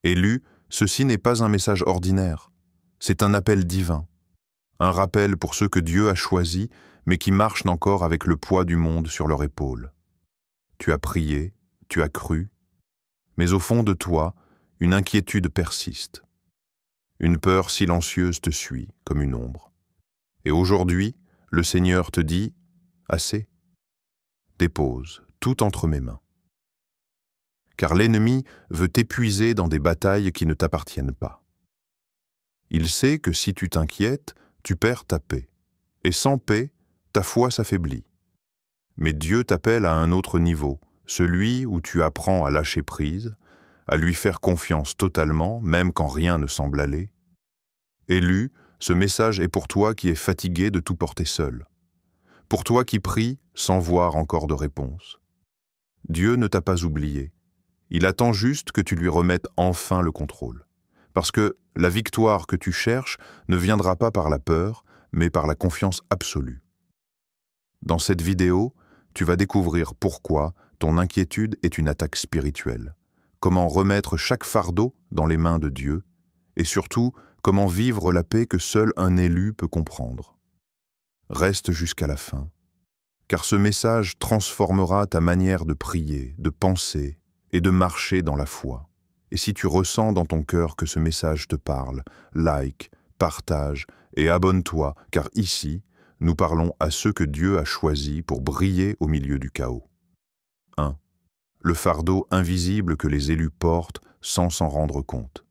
Élu, ceci n'est pas un message ordinaire, c'est un appel divin, un rappel pour ceux que Dieu a choisis, mais qui marchent encore avec le poids du monde sur leur épaule. Tu as prié, tu as cru, mais au fond de toi, une inquiétude persiste. Une peur silencieuse te suit, comme une ombre. Et aujourd'hui, le Seigneur te dit, assez. Dépose tout entre mes mains. Car l'ennemi veut t'épuiser dans des batailles qui ne t'appartiennent pas. Il sait que si tu t'inquiètes, tu perds ta paix. Et sans paix, ta foi s'affaiblit. Mais Dieu t'appelle à un autre niveau, celui où tu apprends à lâcher prise, à lui faire confiance totalement, même quand rien ne semble aller. Élu, ce message est pour toi qui es fatigué de tout porter seul. Pour toi qui prie sans voir encore de réponse. Dieu ne t'a pas oublié. Il attend juste que tu lui remettes enfin le contrôle. Parce que la victoire que tu cherches ne viendra pas par la peur, mais par la confiance absolue. Dans cette vidéo, tu vas découvrir pourquoi ton inquiétude est une attaque spirituelle, comment remettre chaque fardeau dans les mains de Dieu, et surtout, comment vivre la paix que seul un élu peut comprendre. Reste jusqu'à la fin, car ce message transformera ta manière de prier, de penser et de marcher dans la foi. Et si tu ressens dans ton cœur que ce message te parle, like, partage et abonne-toi, car ici, nous parlons à ceux que Dieu a choisis pour briller au milieu du chaos. 1. Le fardeau invisible que les élus portent sans s'en rendre compte.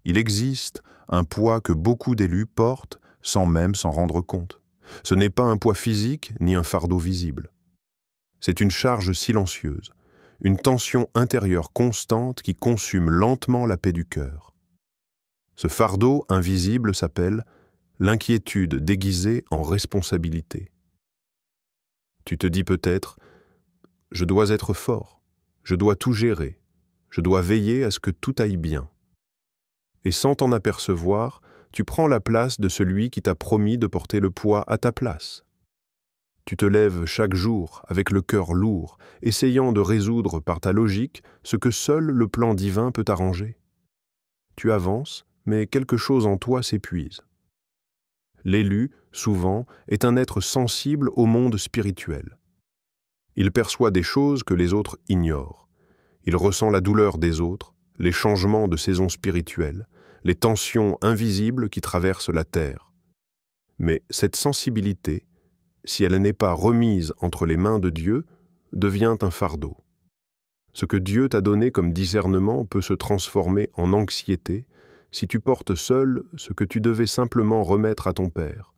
Il existe un poids que beaucoup d'élus portent sans même s'en rendre compte. Ce n'est pas un poids physique ni un fardeau visible. C'est une charge silencieuse, une tension intérieure constante qui consume lentement la paix du cœur. Ce fardeau invisible s'appelle l'inquiétude déguisée en responsabilité. Tu te dis peut-être, je dois être fort, je dois tout gérer, je dois veiller à ce que tout aille bien. Et sans t'en apercevoir, tu prends la place de celui qui t'a promis de porter le poids à ta place. Tu te lèves chaque jour avec le cœur lourd, essayant de résoudre par ta logique ce que seul le plan divin peut arranger. Tu avances, mais quelque chose en toi s'épuise. L'élu, souvent, est un être sensible au monde spirituel. Il perçoit des choses que les autres ignorent. Il ressent la douleur des autres, les changements de saison spirituelle, les tensions invisibles qui traversent la terre. Mais cette sensibilité, si elle n'est pas remise entre les mains de Dieu, devient un fardeau. Ce que Dieu t'a donné comme discernement peut se transformer en anxiété si tu portes seul ce que tu devais simplement remettre à ton Père.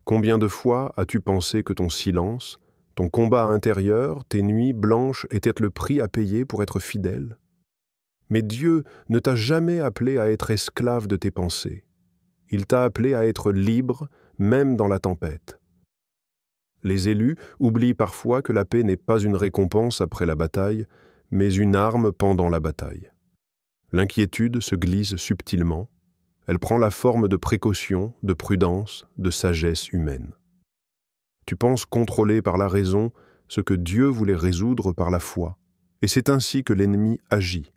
Combien de fois as-tu pensé que ton silence, ton combat intérieur, tes nuits blanches étaient le prix à payer pour être fidèle? Mais Dieu ne t'a jamais appelé à être esclave de tes pensées. Il t'a appelé à être libre, même dans la tempête. Les élus oublient parfois que la paix n'est pas une récompense après la bataille, mais une arme pendant la bataille. L'inquiétude se glisse subtilement, elle prend la forme de précaution, de prudence, de sagesse humaine. Tu penses contrôler par la raison ce que Dieu voulait résoudre par la foi, et c'est ainsi que l'ennemi agit.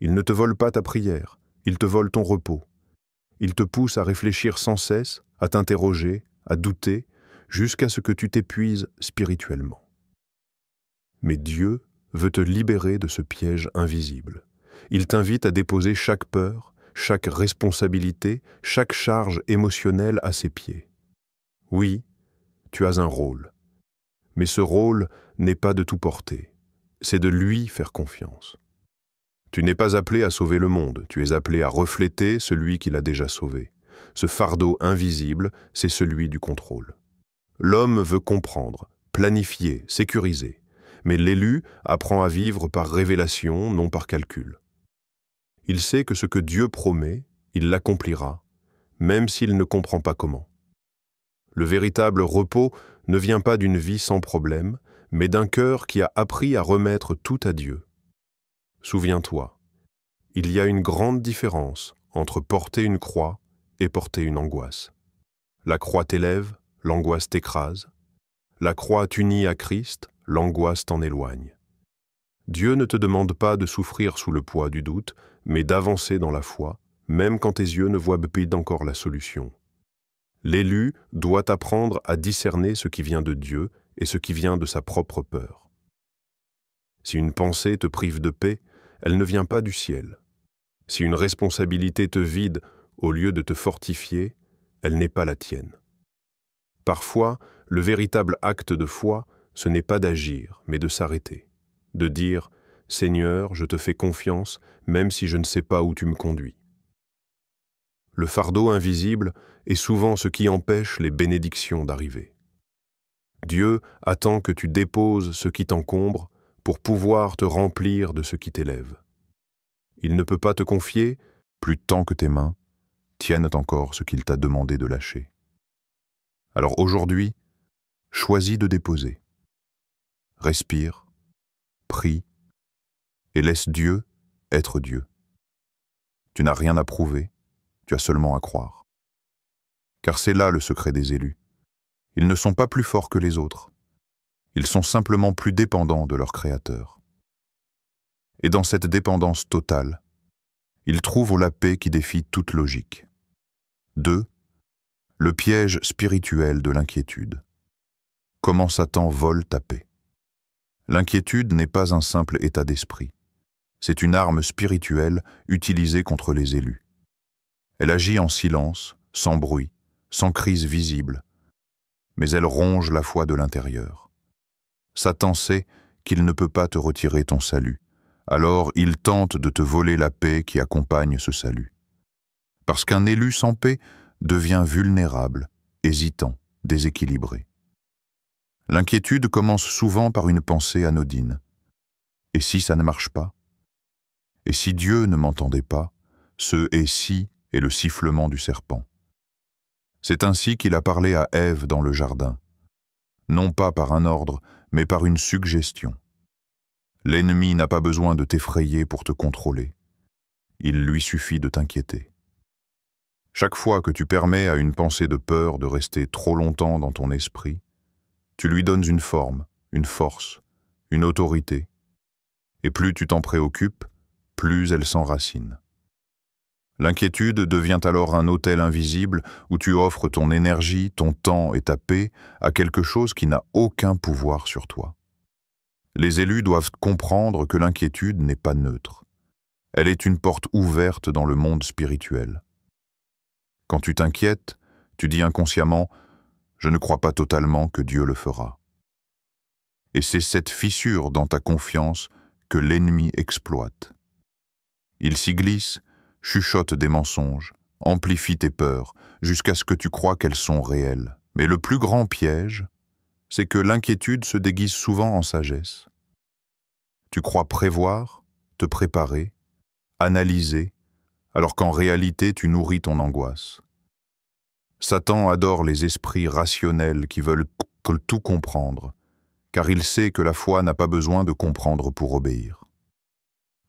Il ne te vole pas ta prière, il te vole ton repos. Il te pousse à réfléchir sans cesse, à t'interroger, à douter, jusqu'à ce que tu t'épuises spirituellement. Mais Dieu veut te libérer de ce piège invisible. Il t'invite à déposer chaque peur, chaque responsabilité, chaque charge émotionnelle à ses pieds. Oui, tu as un rôle. Mais ce rôle n'est pas de tout porter, c'est de lui faire confiance. Tu n'es pas appelé à sauver le monde, tu es appelé à refléter celui qui l'a déjà sauvé. Ce fardeau invisible, c'est celui du contrôle. L'homme veut comprendre, planifier, sécuriser, mais l'élu apprend à vivre par révélation, non par calcul. Il sait que ce que Dieu promet, il l'accomplira, même s'il ne comprend pas comment. Le véritable repos ne vient pas d'une vie sans problème, mais d'un cœur qui a appris à remettre tout à Dieu. Souviens-toi, il y a une grande différence entre porter une croix et porter une angoisse. La croix t'élève, l'angoisse t'écrase. La croix t'unit à Christ, l'angoisse t'en éloigne. Dieu ne te demande pas de souffrir sous le poids du doute, mais d'avancer dans la foi, même quand tes yeux ne voient pas encore la solution. L'élu doit apprendre à discerner ce qui vient de Dieu et ce qui vient de sa propre peur. Si une pensée te prive de paix, elle ne vient pas du ciel. Si une responsabilité te vide au lieu de te fortifier, elle n'est pas la tienne. Parfois, le véritable acte de foi, ce n'est pas d'agir, mais de s'arrêter, de dire « Seigneur, je te fais confiance, même si je ne sais pas où tu me conduis ». Le fardeau invisible est souvent ce qui empêche les bénédictions d'arriver. Dieu attend que tu déposes ce qui t'encombre pour pouvoir te remplir de ce qui t'élève. Il ne peut pas te confier plus tant que tes mains tiennent encore ce qu'il t'a demandé de lâcher. Alors aujourd'hui, choisis de déposer. Respire, prie et laisse Dieu être Dieu. Tu n'as rien à prouver, tu as seulement à croire. Car c'est là le secret des élus. Ils ne sont pas plus forts que les autres. Ils sont simplement plus dépendants de leur Créateur. Et dans cette dépendance totale, ils trouvent la paix qui défie toute logique. 2. Le piège spirituel de l'inquiétude. Comment Satan vole ta paix. L'inquiétude n'est pas un simple état d'esprit. C'est une arme spirituelle utilisée contre les élus. Elle agit en silence, sans bruit, sans crise visible, mais elle ronge la foi de l'intérieur. Satan sait qu'il ne peut pas te retirer ton salut, alors il tente de te voler la paix qui accompagne ce salut. Parce qu'un élu sans paix devient vulnérable, hésitant, déséquilibré. L'inquiétude commence souvent par une pensée anodine. Et si ça ne marche pas? Et si Dieu ne m'entendait pas? Ce « et si » est le sifflement du serpent. C'est ainsi qu'il a parlé à Ève dans le jardin, non pas par un ordre, mais par une suggestion. L'ennemi n'a pas besoin de t'effrayer pour te contrôler. Il lui suffit de t'inquiéter. Chaque fois que tu permets à une pensée de peur de rester trop longtemps dans ton esprit, tu lui donnes une forme, une force, une autorité. Et plus tu t'en préoccupes, plus elle s'enracine. L'inquiétude devient alors un autel invisible où tu offres ton énergie, ton temps et ta paix à quelque chose qui n'a aucun pouvoir sur toi. Les élus doivent comprendre que l'inquiétude n'est pas neutre. Elle est une porte ouverte dans le monde spirituel. Quand tu t'inquiètes, tu dis inconsciemment « Je ne crois pas totalement que Dieu le fera ». Et c'est cette fissure dans ta confiance que l'ennemi exploite. Il s'y glisse, chuchote des mensonges, amplifie tes peurs, jusqu'à ce que tu crois qu'elles sont réelles. Mais le plus grand piège, c'est que l'inquiétude se déguise souvent en sagesse. Tu crois prévoir, te préparer, analyser, alors qu'en réalité tu nourris ton angoisse. Satan adore les esprits rationnels qui veulent tout comprendre, car il sait que la foi n'a pas besoin de comprendre pour obéir.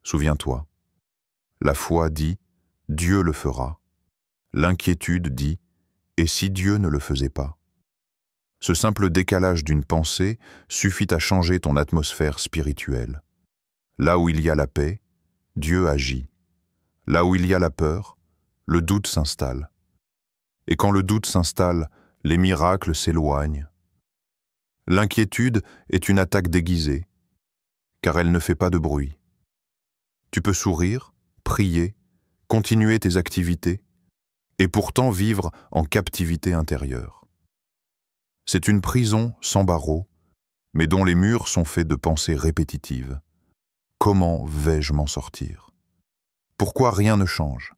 Souviens-toi, la foi dit « Dieu le fera ». L'inquiétude dit « Et si Dieu ne le faisait pas ?» Ce simple décalage d'une pensée suffit à changer ton atmosphère spirituelle. Là où il y a la paix, Dieu agit. Là où il y a la peur, le doute s'installe. Et quand le doute s'installe, les miracles s'éloignent. L'inquiétude est une attaque déguisée, car elle ne fait pas de bruit. Tu peux sourire, prier, continuer tes activités, et pourtant vivre en captivité intérieure. C'est une prison sans barreaux, mais dont les murs sont faits de pensées répétitives. Comment vais-je m'en sortir? Pourquoi rien ne change?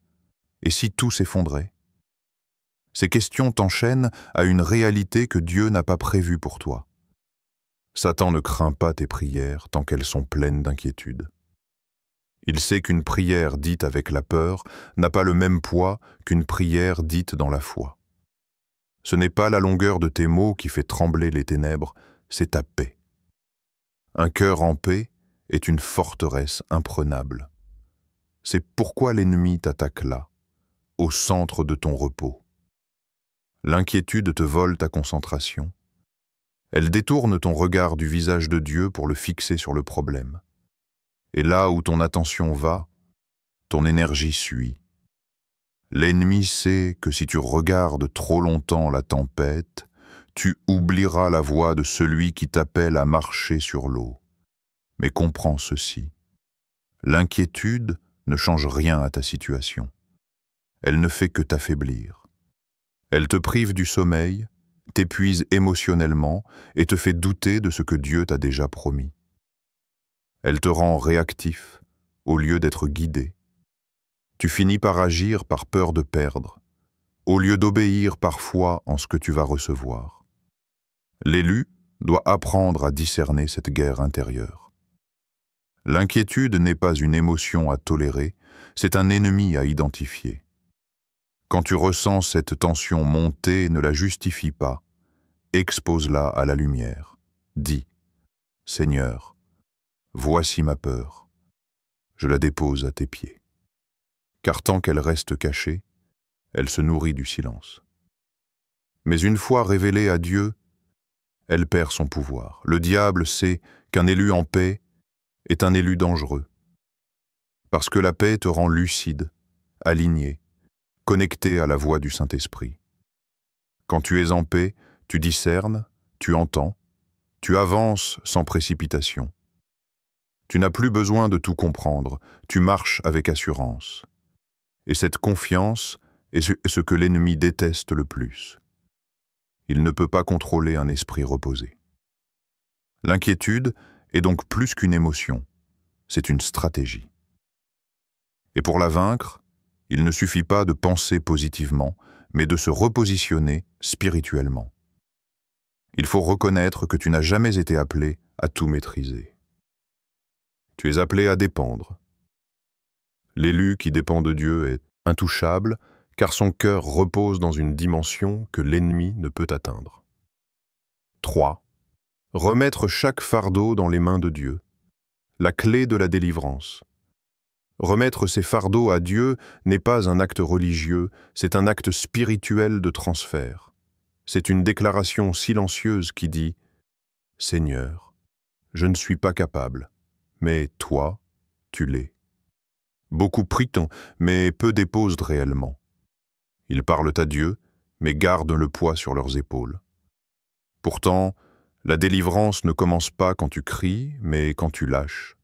Et si tout s'effondrait? Ces questions t'enchaînent à une réalité que Dieu n'a pas prévue pour toi. Satan ne craint pas tes prières tant qu'elles sont pleines d'inquiétude. Il sait qu'une prière dite avec la peur n'a pas le même poids qu'une prière dite dans la foi. Ce n'est pas la longueur de tes mots qui fait trembler les ténèbres, c'est ta paix. Un cœur en paix est une forteresse imprenable. C'est pourquoi l'ennemi t'attaque là, au centre de ton repos. L'inquiétude te vole ta concentration. Elle détourne ton regard du visage de Dieu pour le fixer sur le problème. Et là où ton attention va, ton énergie suit. L'ennemi sait que si tu regardes trop longtemps la tempête, tu oublieras la voix de celui qui t'appelle à marcher sur l'eau. Mais comprends ceci. L'inquiétude ne change rien à ta situation. Elle ne fait que t'affaiblir. Elle te prive du sommeil, t'épuise émotionnellement et te fait douter de ce que Dieu t'a déjà promis. Elle te rend réactif au lieu d'être guidé. Tu finis par agir par peur de perdre, au lieu d'obéir par foi en ce que tu vas recevoir. L'élu doit apprendre à discerner cette guerre intérieure. L'inquiétude n'est pas une émotion à tolérer, c'est un ennemi à identifier. Quand tu ressens cette tension monter, ne la justifie pas, expose-la à la lumière. Dis, « Seigneur, voici ma peur, je la dépose à tes pieds. » Car tant qu'elle reste cachée, elle se nourrit du silence. Mais une fois révélée à Dieu, elle perd son pouvoir. Le diable sait qu'un élu en paix est un élu dangereux. Parce que la paix te rend lucide, aligné, connecté à la voix du Saint-Esprit. Quand tu es en paix, tu discernes, tu entends, tu avances sans précipitation. Tu n'as plus besoin de tout comprendre, tu marches avec assurance. Et cette confiance est ce que l'ennemi déteste le plus. Il ne peut pas contrôler un esprit reposé. L'inquiétude est donc plus qu'une émotion, c'est une stratégie. Et pour la vaincre, il ne suffit pas de penser positivement, mais de se repositionner spirituellement. Il faut reconnaître que tu n'as jamais été appelé à tout maîtriser. Tu es appelé à dépendre. L'élu qui dépend de Dieu est intouchable, car son cœur repose dans une dimension que l'ennemi ne peut atteindre. 3. Remettre chaque fardeau dans les mains de Dieu. La clé de la délivrance. Remettre ses fardeaux à Dieu n'est pas un acte religieux, c'est un acte spirituel de transfert. C'est une déclaration silencieuse qui dit « Seigneur, je ne suis pas capable, mais toi, tu l'es. » Beaucoup prient, mais peu déposent réellement. Ils parlent à Dieu, mais gardent le poids sur leurs épaules. Pourtant, la délivrance ne commence pas quand tu cries, mais quand tu lâches.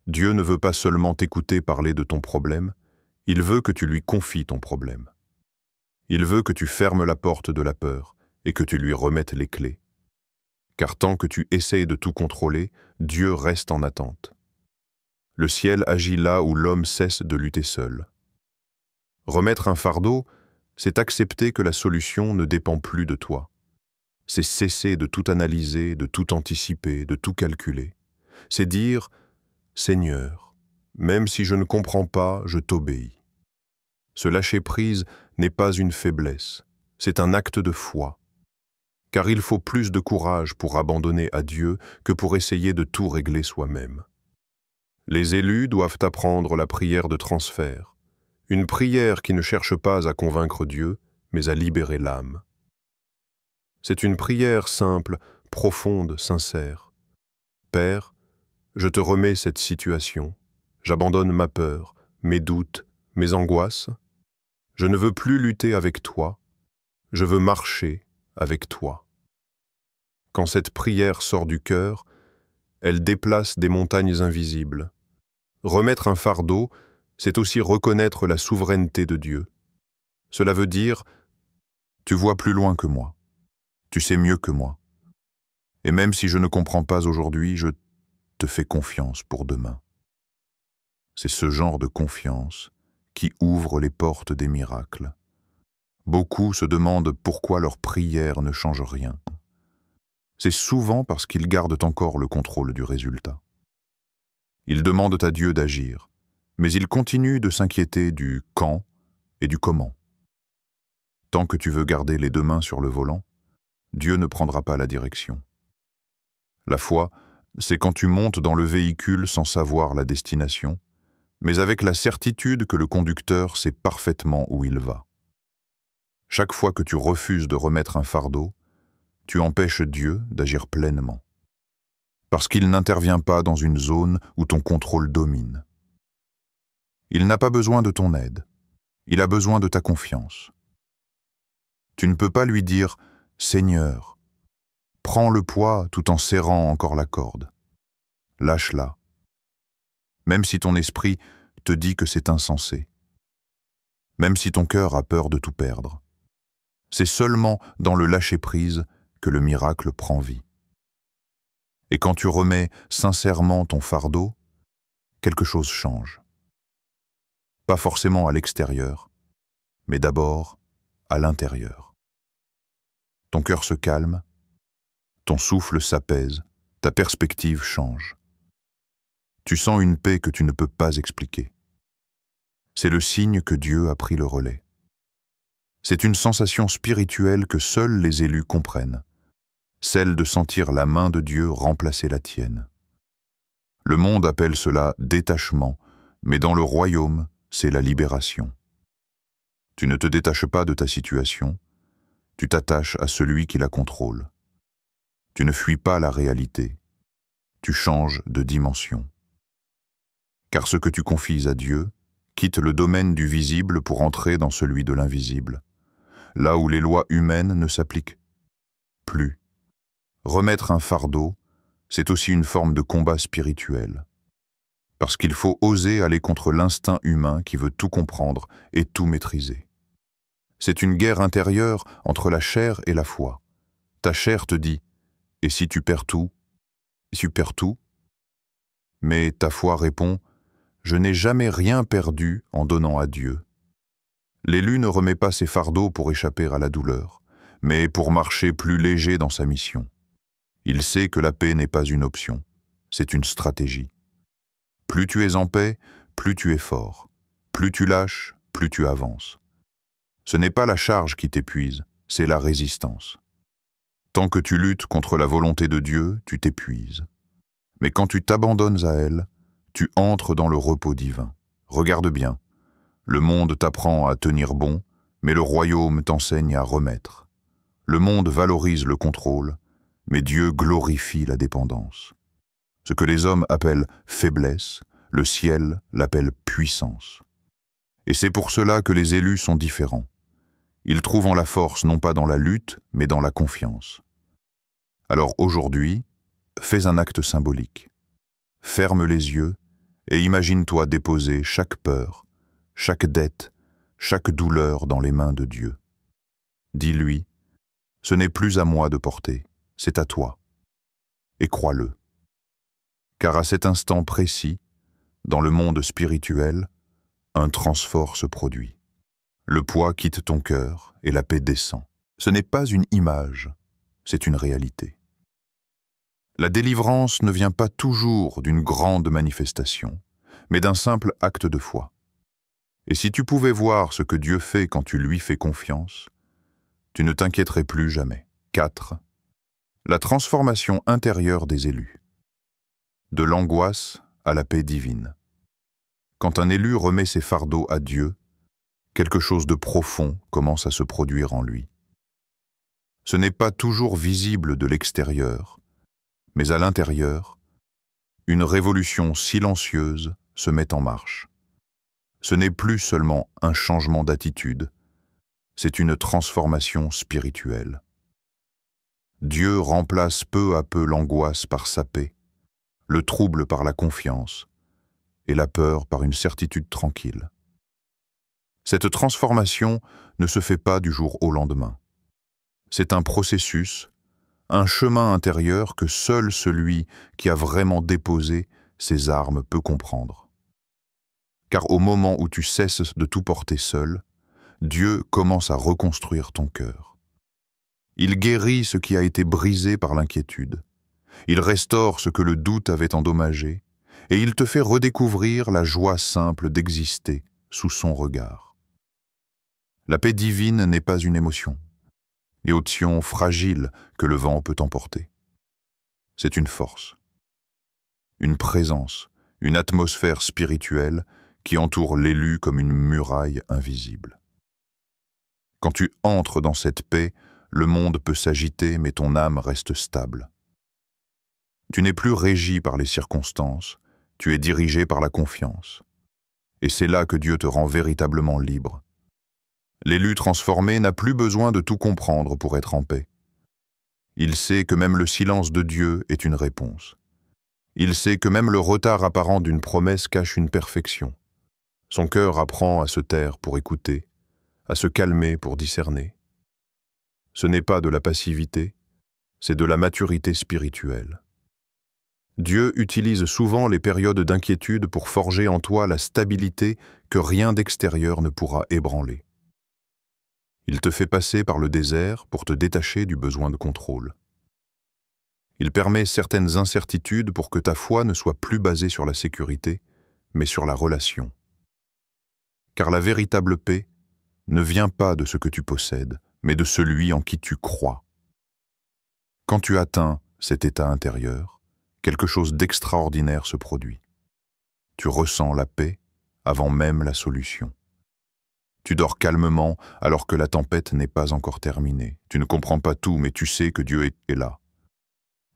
Dieu ne veut pas seulement t'écouter parler de ton problème, il veut que tu lui confies ton problème. Il veut que tu fermes la porte de la peur et que tu lui remettes les clés. Car tant que tu essayes de tout contrôler, Dieu reste en attente. Le ciel agit là où l'homme cesse de lutter seul. Remettre un fardeau, c'est accepter que la solution ne dépend plus de toi. C'est cesser de tout analyser, de tout anticiper, de tout calculer. C'est dire « Seigneur, même si je ne comprends pas, je t'obéis. » Ce lâcher-prise n'est pas une faiblesse, c'est un acte de foi. Car il faut plus de courage pour abandonner à Dieu que pour essayer de tout régler soi-même. Les élus doivent apprendre la prière de transfert, une prière qui ne cherche pas à convaincre Dieu, mais à libérer l'âme. C'est une prière simple, profonde, sincère. Père, je te remets cette situation, j'abandonne ma peur, mes doutes, mes angoisses. Je ne veux plus lutter avec toi, je veux marcher avec toi. Quand cette prière sort du cœur, elle déplace des montagnes invisibles. Remettre un fardeau, c'est aussi reconnaître la souveraineté de Dieu. Cela veut dire, tu vois plus loin que moi, tu sais mieux que moi. Et même si je ne comprends pas aujourd'hui, je te fais confiance pour demain. C'est ce genre de confiance qui ouvre les portes des miracles. Beaucoup se demandent pourquoi leur prière ne change rien. C'est souvent parce qu'ils gardent encore le contrôle du résultat. Ils demandent à Dieu d'agir, mais ils continuent de s'inquiéter du quand et du comment. Tant que tu veux garder les deux mains sur le volant, Dieu ne prendra pas la direction. La foi, c'est quand tu montes dans le véhicule sans savoir la destination, mais avec la certitude que le conducteur sait parfaitement où il va. Chaque fois que tu refuses de remettre un fardeau, tu empêches Dieu d'agir pleinement. parce qu'il n'intervient pas dans une zone où ton contrôle domine. Il n'a pas besoin de ton aide, il a besoin de ta confiance. Tu ne peux pas lui dire « Seigneur », prends le poids tout en serrant encore la corde. Lâche-la. Même si ton esprit te dit que c'est insensé. Même si ton cœur a peur de tout perdre. C'est seulement dans le lâcher-prise que le miracle prend vie. Et quand tu remets sincèrement ton fardeau, quelque chose change. Pas forcément à l'extérieur, mais d'abord à l'intérieur. Ton cœur se calme, ton souffle s'apaise, ta perspective change. Tu sens une paix que tu ne peux pas expliquer. C'est le signe que Dieu a pris le relais. C'est une sensation spirituelle que seuls les élus comprennent, celle de sentir la main de Dieu remplacer la tienne. Le monde appelle cela détachement, mais dans le royaume, c'est la libération. Tu ne te détaches pas de ta situation, tu t'attaches à celui qui la contrôle. Tu ne fuis pas la réalité, tu changes de dimension. Car ce que tu confies à Dieu quitte le domaine du visible pour entrer dans celui de l'invisible, là où les lois humaines ne s'appliquent plus. Remettre un fardeau, c'est aussi une forme de combat spirituel. Parce qu'il faut oser aller contre l'instinct humain qui veut tout comprendre et tout maîtriser. C'est une guerre intérieure entre la chair et la foi. Ta chair te dit « Et si tu perds tout ? Si tu perds tout ?» Mais ta foi répond « Je n'ai jamais rien perdu en donnant à Dieu. » L'élu ne remet pas ses fardeaux pour échapper à la douleur, mais pour marcher plus léger dans sa mission. Il sait que la paix n'est pas une option, c'est une stratégie. Plus tu es en paix, plus tu es fort. Plus tu lâches, plus tu avances. Ce n'est pas la charge qui t'épuise, c'est la résistance. Tant que tu luttes contre la volonté de Dieu, tu t'épuises. Mais quand tu t'abandonnes à elle, tu entres dans le repos divin. Regarde bien. Le monde t'apprend à tenir bon, mais le royaume t'enseigne à remettre. Le monde valorise le contrôle, mais Dieu glorifie la dépendance. Ce que les hommes appellent faiblesse, le ciel l'appelle puissance. Et c'est pour cela que les élus sont différents. Ils trouvent en la force non pas dans la lutte, mais dans la confiance. Alors aujourd'hui, fais un acte symbolique. Ferme les yeux et imagine-toi déposer chaque peur, chaque dette, chaque douleur dans les mains de Dieu. Dis-lui, ce n'est plus à moi de porter, c'est à toi. Et crois-le. Car à cet instant précis, dans le monde spirituel, un transfort se produit. Le poids quitte ton cœur et la paix descend. Ce n'est pas une image, c'est une réalité. La délivrance ne vient pas toujours d'une grande manifestation, mais d'un simple acte de foi. Et si tu pouvais voir ce que Dieu fait quand tu lui fais confiance, tu ne t'inquiéterais plus jamais. 4. La transformation intérieure des élus. De l'angoisse à la paix divine. Quand un élu remet ses fardeaux à Dieu, quelque chose de profond commence à se produire en lui. Ce n'est pas toujours visible de l'extérieur, mais à l'intérieur, une révolution silencieuse se met en marche. Ce n'est plus seulement un changement d'attitude, c'est une transformation spirituelle. Dieu remplace peu à peu l'angoisse par sa paix, le trouble par la confiance et la peur par une certitude tranquille. Cette transformation ne se fait pas du jour au lendemain. C'est un processus, un chemin intérieur que seul celui qui a vraiment déposé ses armes peut comprendre. Car au moment où tu cesses de tout porter seul, Dieu commence à reconstruire ton cœur. Il guérit ce qui a été brisé par l'inquiétude. Il restaure ce que le doute avait endommagé, et il te fait redécouvrir la joie simple d'exister sous son regard. La paix divine n'est pas une émotion, émotion fragile que le vent peut emporter. C'est une force, une présence, une atmosphère spirituelle qui entoure l'élu comme une muraille invisible. Quand tu entres dans cette paix, le monde peut s'agiter, mais ton âme reste stable. Tu n'es plus régi par les circonstances, tu es dirigé par la confiance. Et c'est là que Dieu te rend véritablement libre. L'élu transformé n'a plus besoin de tout comprendre pour être en paix. Il sait que même le silence de Dieu est une réponse. Il sait que même le retard apparent d'une promesse cache une perfection. Son cœur apprend à se taire pour écouter, à se calmer pour discerner. Ce n'est pas de la passivité, c'est de la maturité spirituelle. Dieu utilise souvent les périodes d'inquiétude pour forger en toi la stabilité que rien d'extérieur ne pourra ébranler. Il te fait passer par le désert pour te détacher du besoin de contrôle. Il permet certaines incertitudes pour que ta foi ne soit plus basée sur la sécurité, mais sur la relation. Car la véritable paix ne vient pas de ce que tu possèdes, mais de celui en qui tu crois. Quand tu atteins cet état intérieur, quelque chose d'extraordinaire se produit. Tu ressens la paix avant même la solution. Tu dors calmement alors que la tempête n'est pas encore terminée. Tu ne comprends pas tout, mais tu sais que Dieu est là.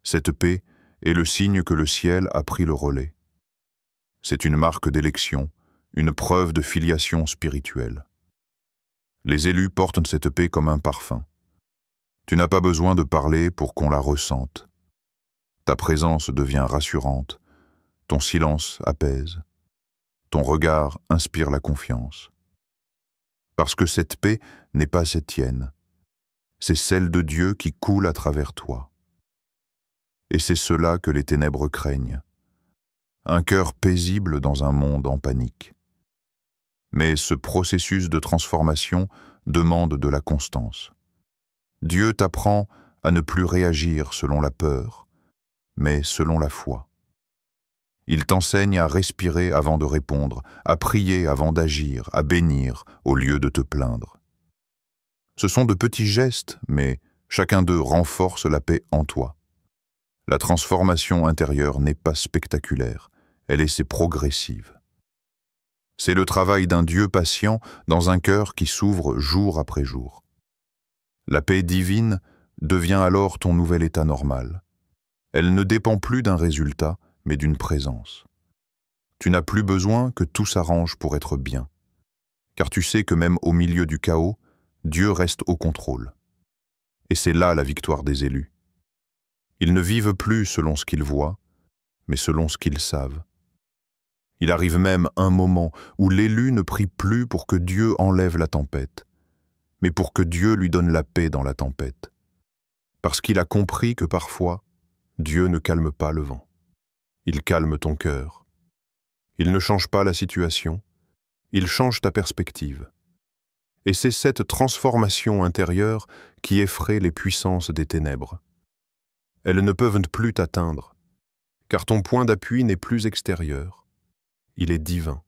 Cette paix est le signe que le ciel a pris le relais. C'est une marque d'élection, une preuve de filiation spirituelle. Les élus portent cette paix comme un parfum. Tu n'as pas besoin de parler pour qu'on la ressente. Ta présence devient rassurante, ton silence apaise, ton regard inspire la confiance. Parce que cette paix n'est pas cette tienne, c'est celle de Dieu qui coule à travers toi. Et c'est cela que les ténèbres craignent. Un cœur paisible dans un monde en panique. Mais ce processus de transformation demande de la constance. Dieu t'apprend à ne plus réagir selon la peur, mais selon la foi. Il t'enseigne à respirer avant de répondre, à prier avant d'agir, à bénir au lieu de te plaindre. Ce sont de petits gestes, mais chacun d'eux renforce la paix en toi. La transformation intérieure n'est pas spectaculaire, elle est progressive. C'est le travail d'un Dieu patient dans un cœur qui s'ouvre jour après jour. La paix divine devient alors ton nouvel état normal. Elle ne dépend plus d'un résultat, mais d'une présence. Tu n'as plus besoin que tout s'arrange pour être bien, car tu sais que même au milieu du chaos, Dieu reste au contrôle. Et c'est là la victoire des élus. Ils ne vivent plus selon ce qu'ils voient, mais selon ce qu'ils savent. Il arrive même un moment où l'élu ne prie plus pour que Dieu enlève la tempête, mais pour que Dieu lui donne la paix dans la tempête. Parce qu'il a compris que parfois, Dieu ne calme pas le vent. Il calme ton cœur. Il ne change pas la situation, il change ta perspective. Et c'est cette transformation intérieure qui effraie les puissances des ténèbres. Elles ne peuvent plus t'atteindre, car ton point d'appui n'est plus extérieur, il est divin.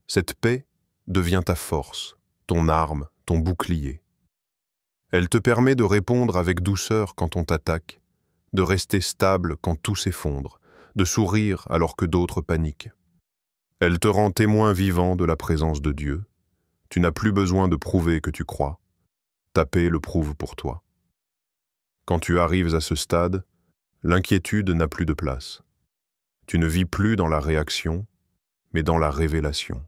Cette paix devient ta force, ton arme, ton bouclier. Elle te permet de répondre avec douceur quand on t'attaque, de rester stable quand tout s'effondre, de sourire alors que d'autres paniquent. Elle te rend témoin vivant de la présence de Dieu. Tu n'as plus besoin de prouver que tu crois. Ta paix le prouve pour toi. Quand tu arrives à ce stade, l'inquiétude n'a plus de place. Tu ne vis plus dans la réaction, mais dans la révélation.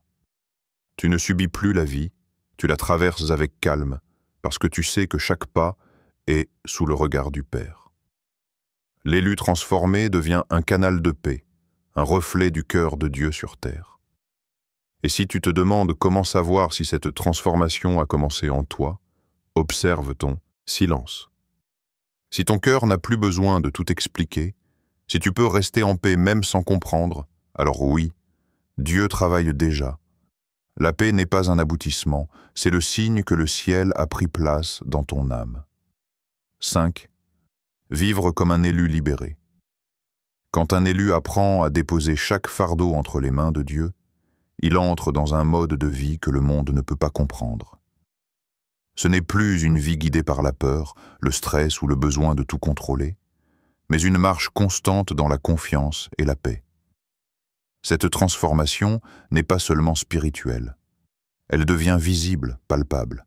Tu ne subis plus la vie, tu la traverses avec calme, parce que tu sais que chaque pas est sous le regard du Père. L'élu transformé devient un canal de paix, un reflet du cœur de Dieu sur terre. Et si tu te demandes comment savoir si cette transformation a commencé en toi, observe ton silence. Si ton cœur n'a plus besoin de tout expliquer, si tu peux rester en paix même sans comprendre, alors oui, Dieu travaille déjà. La paix n'est pas un aboutissement, c'est le signe que le ciel a pris place dans ton âme. 5. Vivre comme un élu libéré. Quand un élu apprend à déposer chaque fardeau entre les mains de Dieu, il entre dans un mode de vie que le monde ne peut pas comprendre. Ce n'est plus une vie guidée par la peur, le stress ou le besoin de tout contrôler, mais une marche constante dans la confiance et la paix. Cette transformation n'est pas seulement spirituelle, elle devient visible, palpable.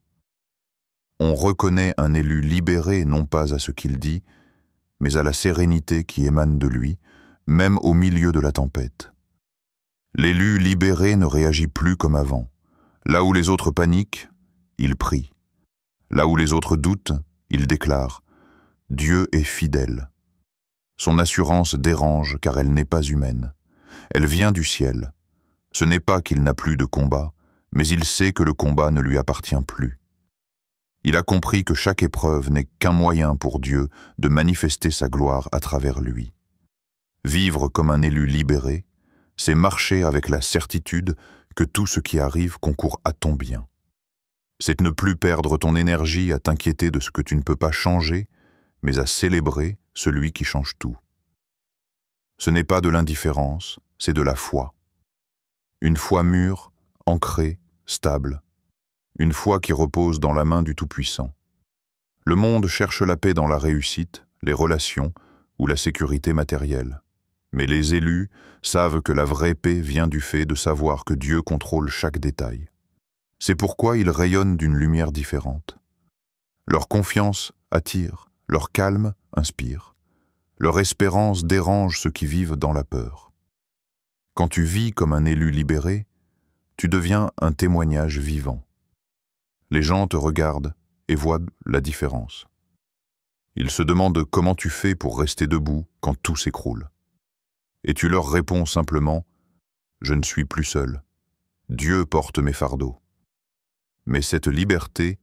On reconnaît un élu libéré non pas à ce qu'il dit, mais à la sérénité qui émane de lui, même au milieu de la tempête. L'élu libéré ne réagit plus comme avant. Là où les autres paniquent, il prie. Là où les autres doutent, il déclare « Dieu est fidèle ». Son assurance dérange car elle n'est pas humaine. Elle vient du ciel. Ce n'est pas qu'il n'a plus de combat, mais il sait que le combat ne lui appartient plus. Il a compris que chaque épreuve n'est qu'un moyen pour Dieu de manifester sa gloire à travers lui. Vivre comme un élu libéré, c'est marcher avec la certitude que tout ce qui arrive concourt à ton bien. C'est ne plus perdre ton énergie à t'inquiéter de ce que tu ne peux pas changer, mais à célébrer celui qui change tout. Ce n'est pas de l'indifférence, c'est de la foi. Une foi mûre, ancrée, stable. Une foi qui repose dans la main du Tout-Puissant. Le monde cherche la paix dans la réussite, les relations ou la sécurité matérielle. Mais les élus savent que la vraie paix vient du fait de savoir que Dieu contrôle chaque détail. C'est pourquoi ils rayonnent d'une lumière différente. Leur confiance attire, leur calme inspire. Leur espérance dérange ceux qui vivent dans la peur. Quand tu vis comme un élu libéré, tu deviens un témoignage vivant. Les gens te regardent et voient la différence. Ils se demandent comment tu fais pour rester debout quand tout s'écroule. Et tu leur réponds simplement « Je ne suis plus seul. Dieu porte mes fardeaux. » Mais cette liberté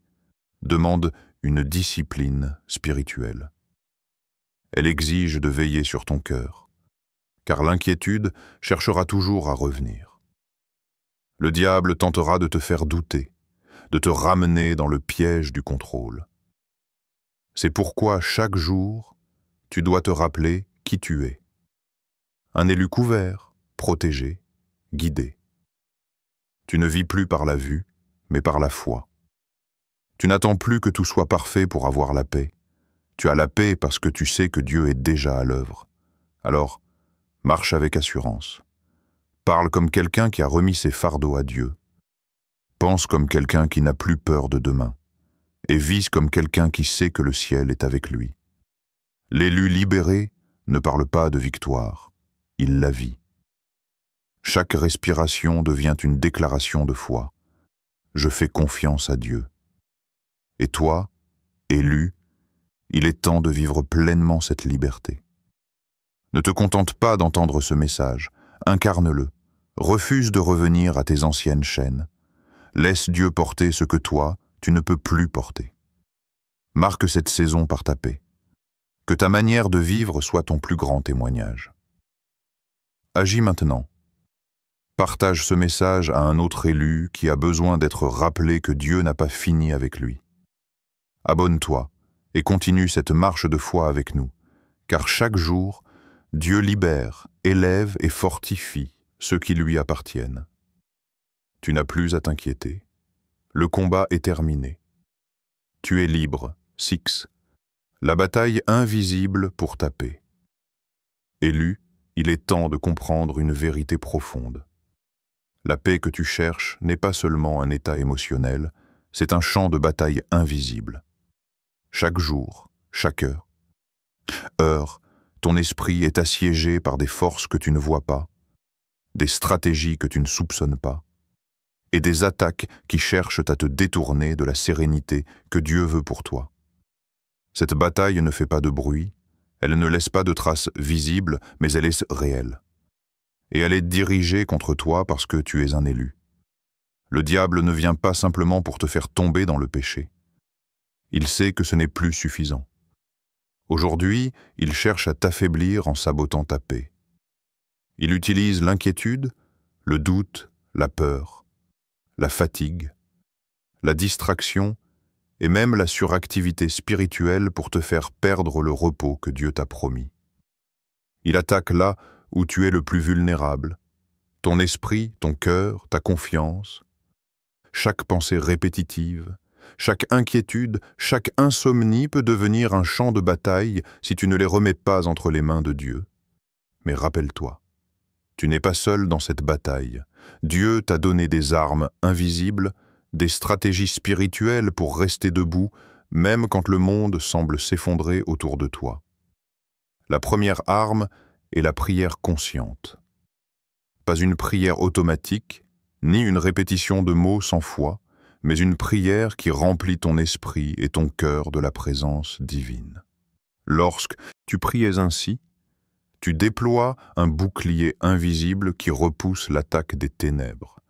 demande une discipline spirituelle. Elle exige de veiller sur ton cœur, car l'inquiétude cherchera toujours à revenir. Le diable tentera de te faire douter, de te ramener dans le piège du contrôle. C'est pourquoi chaque jour, tu dois te rappeler qui tu es. Un élu couvert, protégé, guidé. Tu ne vis plus par la vue, mais par la foi. Tu n'attends plus que tout soit parfait pour avoir la paix. Tu as la paix parce que tu sais que Dieu est déjà à l'œuvre. Alors, marche avec assurance. Parle comme quelqu'un qui a remis ses fardeaux à Dieu. Pense comme quelqu'un qui n'a plus peur de demain. Et vise comme quelqu'un qui sait que le ciel est avec lui. L'élu libéré ne parle pas de victoire, il la vit. Chaque respiration devient une déclaration de foi. Je fais confiance à Dieu. Et toi, élu, il est temps de vivre pleinement cette liberté. Ne te contente pas d'entendre ce message, incarne-le. Refuse de revenir à tes anciennes chaînes. Laisse Dieu porter ce que toi, tu ne peux plus porter. Marque cette saison par ta paix. Que ta manière de vivre soit ton plus grand témoignage. Agis maintenant. Partage ce message à un autre élu qui a besoin d'être rappelé que Dieu n'a pas fini avec lui. Abonne-toi et continue cette marche de foi avec nous, car chaque jour, Dieu libère, élève et fortifie ceux qui lui appartiennent. Tu n'as plus à t'inquiéter. Le combat est terminé. Tu es libre, Six. La bataille invisible pour ta paix. Élu, il est temps de comprendre une vérité profonde. La paix que tu cherches n'est pas seulement un état émotionnel, c'est un champ de bataille invisible. Chaque jour, chaque heure, ton esprit est assiégé par des forces que tu ne vois pas, des stratégies que tu ne soupçonnes pas, et des attaques qui cherchent à te détourner de la sérénité que Dieu veut pour toi. Cette bataille ne fait pas de bruit, elle ne laisse pas de traces visibles, mais elle est réelle. Et elle est dirigée contre toi parce que tu es un élu. Le diable ne vient pas simplement pour te faire tomber dans le péché. Il sait que ce n'est plus suffisant. Aujourd'hui, il cherche à t'affaiblir en sabotant ta paix. Il utilise l'inquiétude, le doute, la peur, la fatigue, la distraction et même la suractivité spirituelle pour te faire perdre le repos que Dieu t'a promis. Il attaque là où tu es le plus vulnérable, ton esprit, ton cœur, ta confiance. Chaque pensée répétitive, chaque inquiétude, chaque insomnie peut devenir un champ de bataille si tu ne les remets pas entre les mains de Dieu. Mais rappelle-toi, tu n'es pas seul dans cette bataille. Dieu t'a donné des armes invisibles, des stratégies spirituelles pour rester debout, même quand le monde semble s'effondrer autour de toi. La première arme est la prière consciente. Pas une prière automatique, ni une répétition de mots sans foi, mais une prière qui remplit ton esprit et ton cœur de la présence divine. Lorsque tu priais ainsi, tu déploies un bouclier invisible qui repousse l'attaque des ténèbres.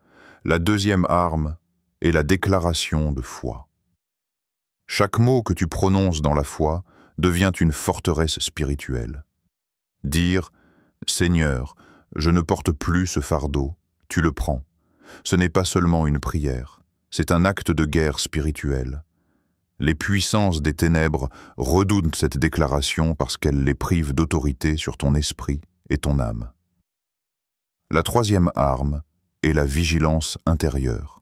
La deuxième arme est la déclaration de foi. Chaque mot que tu prononces dans la foi devient une forteresse spirituelle. Dire « Seigneur, je ne porte plus ce fardeau », tu le prends. Ce n'est pas seulement une prière, c'est un acte de guerre spirituelle. Les puissances des ténèbres redoutent cette déclaration parce qu'elle les prive d'autorité sur ton esprit et ton âme. La troisième arme est la vigilance intérieure.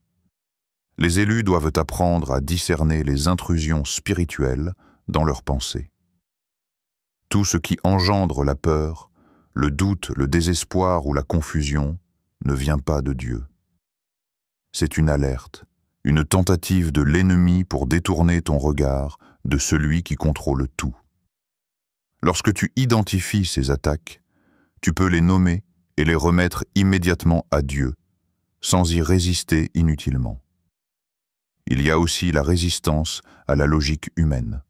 Les élus doivent apprendre à discerner les intrusions spirituelles dans leurs pensées. Tout ce qui engendre la peur, le doute, le désespoir ou la confusion ne vient pas de Dieu. C'est une alerte, une tentative de l'ennemi pour détourner ton regard de celui qui contrôle tout. Lorsque tu identifies ces attaques, tu peux les nommer et les remettre immédiatement à Dieu, sans y résister inutilement. Il y a aussi la résistance à la logique humaine.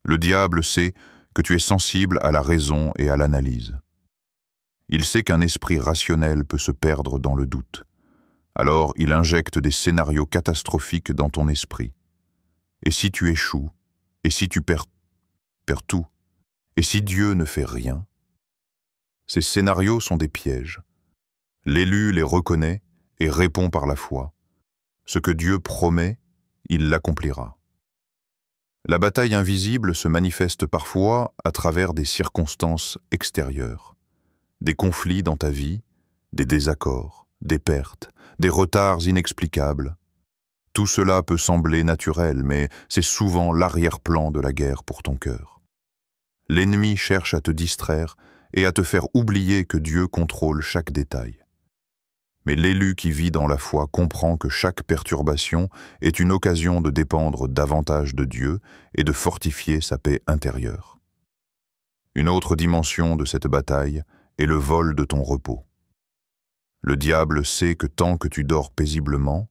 Le diable sait que tu es sensible à la raison et à l'analyse. Il sait qu'un esprit rationnel peut se perdre dans le doute. Alors il injecte des scénarios catastrophiques dans ton esprit. Et si tu échoues? Et si tu perds tout? Et si Dieu ne fait rien? Ces scénarios sont des pièges. L'élu les reconnaît et répond par la foi. Ce que Dieu promet, il l'accomplira. La bataille invisible se manifeste parfois à travers des circonstances extérieures. Des conflits dans ta vie, des désaccords, des pertes, des retards inexplicables. Tout cela peut sembler naturel, mais c'est souvent l'arrière-plan de la guerre pour ton cœur. L'ennemi cherche à te distraire et à te faire oublier que Dieu contrôle chaque détail. Mais l'élu qui vit dans la foi comprend que chaque perturbation est une occasion de dépendre davantage de Dieu et de fortifier sa paix intérieure. Une autre dimension de cette bataille est le vol de ton repos. Le diable sait que tant que tu dors paisiblement,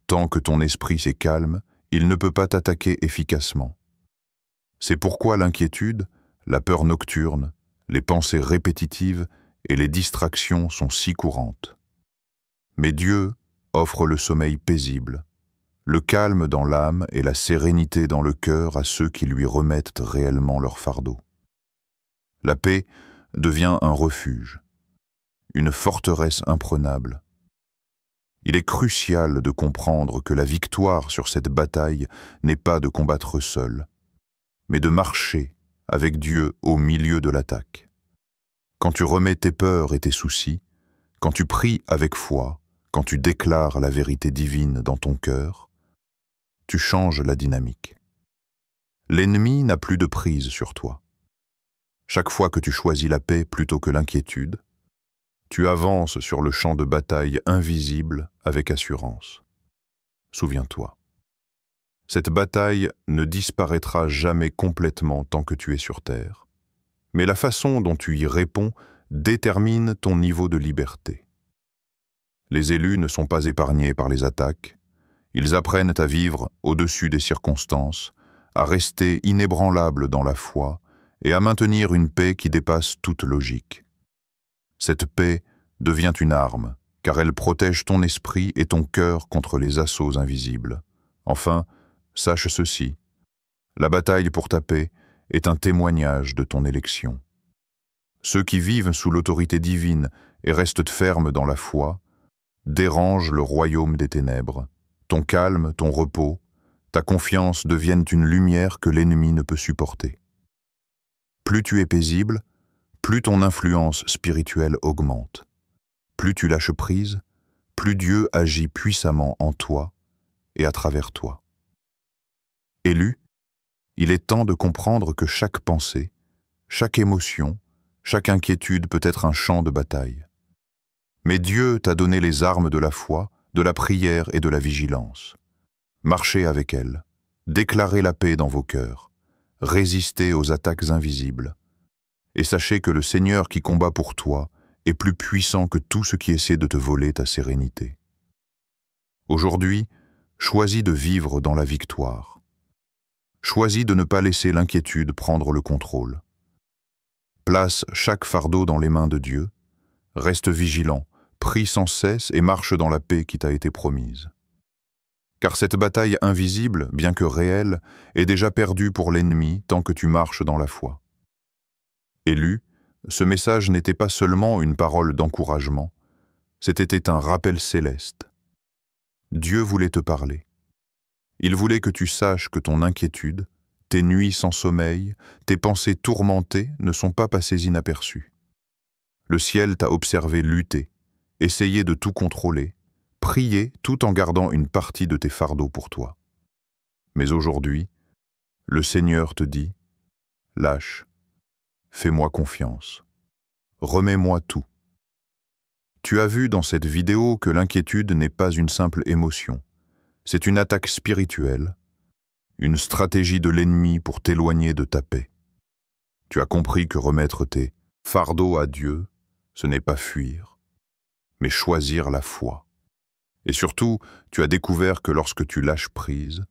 tant que ton esprit est calme, il ne peut pas t'attaquer efficacement. C'est pourquoi l'inquiétude, la peur nocturne, les pensées répétitives et les distractions sont si courantes. Mais Dieu offre le sommeil paisible, le calme dans l'âme et la sérénité dans le cœur à ceux qui lui remettent réellement leur fardeau. La paix devient un refuge, une forteresse imprenable. Il est crucial de comprendre que la victoire sur cette bataille n'est pas de combattre seul, mais de marcher avec Dieu au milieu de l'attaque. Quand tu remets tes peurs et tes soucis, quand tu pries avec foi, quand tu déclares la vérité divine dans ton cœur, tu changes la dynamique. L'ennemi n'a plus de prise sur toi. Chaque fois que tu choisis la paix plutôt que l'inquiétude, tu avances sur le champ de bataille invisible avec assurance. Souviens-toi, cette bataille ne disparaîtra jamais complètement tant que tu es sur terre, mais la façon dont tu y réponds détermine ton niveau de liberté. Les élus ne sont pas épargnés par les attaques, ils apprennent à vivre au-dessus des circonstances, à rester inébranlables dans la foi et à maintenir une paix qui dépasse toute logique. Cette paix devient une arme, car elle protège ton esprit et ton cœur contre les assauts invisibles. Enfin, sache ceci, la bataille pour ta paix est un témoignage de ton élection. Ceux qui vivent sous l'autorité divine et restent fermes dans la foi dérangent le royaume des ténèbres. Ton calme, ton repos, ta confiance deviennent une lumière que l'ennemi ne peut supporter. Plus tu es paisible, plus ton influence spirituelle augmente. Plus tu lâches prise, plus Dieu agit puissamment en toi et à travers toi. Élu, il est temps de comprendre que chaque pensée, chaque émotion, chaque inquiétude peut être un champ de bataille. Mais Dieu t'a donné les armes de la foi, de la prière et de la vigilance. Marchez avec elles, déclarez la paix dans vos cœurs, résistez aux attaques invisibles. et sachez que le Seigneur qui combat pour toi est plus puissant que tout ce qui essaie de te voler ta sérénité. Aujourd'hui, choisis de vivre dans la victoire. Choisis de ne pas laisser l'inquiétude prendre le contrôle. Place chaque fardeau dans les mains de Dieu, reste vigilant, prie sans cesse et marche dans la paix qui t'a été promise. Car cette bataille invisible, bien que réelle, est déjà perdue pour l'ennemi tant que tu marches dans la foi. Élu, ce message n'était pas seulement une parole d'encouragement, c'était un rappel céleste. Dieu voulait te parler. Il voulait que tu saches que ton inquiétude, tes nuits sans sommeil, tes pensées tourmentées ne sont pas passées inaperçues. Le ciel t'a observé lutter, essayer de tout contrôler, prier tout en gardant une partie de tes fardeaux pour toi. Mais aujourd'hui, le Seigneur te dit « Lâche, fais-moi confiance, remets-moi tout ». Tu as vu dans cette vidéo que l'inquiétude n'est pas une simple émotion, c'est une attaque spirituelle, une stratégie de l'ennemi pour t'éloigner de ta paix. Tu as compris que remettre tes fardeaux à Dieu, ce n'est pas fuir, mais choisir la foi. Et surtout, tu as découvert que lorsque tu lâches prise,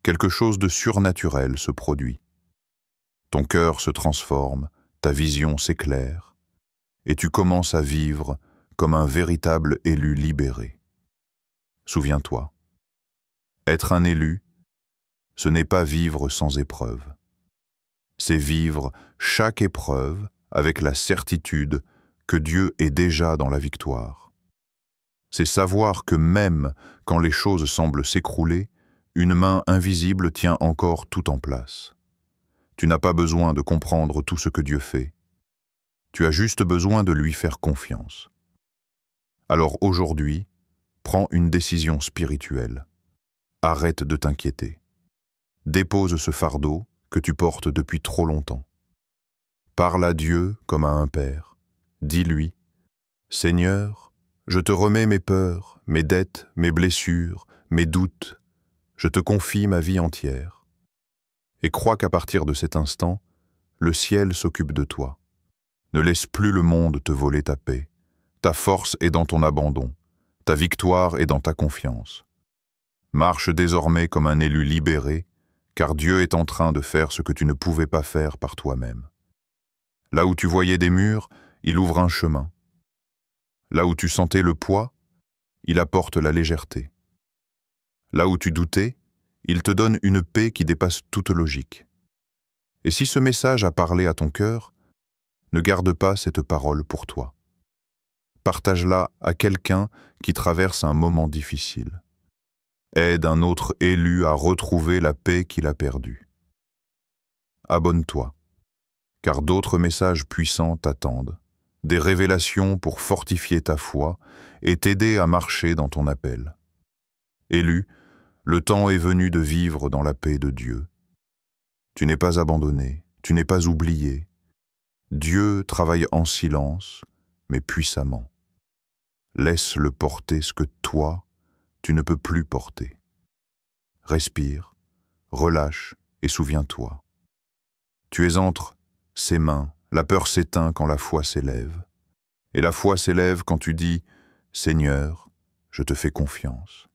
quelque chose de surnaturel se produit. Ton cœur se transforme, ta vision s'éclaire, et tu commences à vivre comme un véritable élu libéré. Souviens-toi, être un élu, ce n'est pas vivre sans épreuve. C'est vivre chaque épreuve avec la certitude que Dieu est déjà dans la victoire. C'est savoir que même quand les choses semblent s'écrouler, une main invisible tient encore tout en place. Tu n'as pas besoin de comprendre tout ce que Dieu fait. Tu as juste besoin de lui faire confiance. Alors aujourd'hui, prends une décision spirituelle. Arrête de t'inquiéter. Dépose ce fardeau que tu portes depuis trop longtemps. Parle à Dieu comme à un père. Dis-lui, « Seigneur, je te remets mes peurs, mes dettes, mes blessures, mes doutes. Je te confie ma vie entière. » Et crois qu'à partir de cet instant, le ciel s'occupe de toi. Ne laisse plus le monde te voler ta paix. Ta force est dans ton abandon. Ta victoire est dans ta confiance. Marche désormais comme un élu libéré, car Dieu est en train de faire ce que tu ne pouvais pas faire par toi-même. Là où tu voyais des murs, il ouvre un chemin. Là où tu sentais le poids, il apporte la légèreté. Là où tu doutais, il te donne une paix qui dépasse toute logique. Et si ce message a parlé à ton cœur, ne garde pas cette parole pour toi. Partage-la à quelqu'un qui traverse un moment difficile. Aide un autre élu à retrouver la paix qu'il a perdue. Abonne-toi, car d'autres messages puissants t'attendent, des révélations pour fortifier ta foi et t'aider à marcher dans ton appel. Élu, le temps est venu de vivre dans la paix de Dieu. Tu n'es pas abandonné, tu n'es pas oublié. Dieu travaille en silence, mais puissamment. Laisse-le porter ce que toi, tu ne peux plus porter. Respire, relâche et souviens-toi. Tu es entre ses mains, la peur s'éteint quand la foi s'élève. Et la foi s'élève quand tu dis « Seigneur, je te fais confiance ».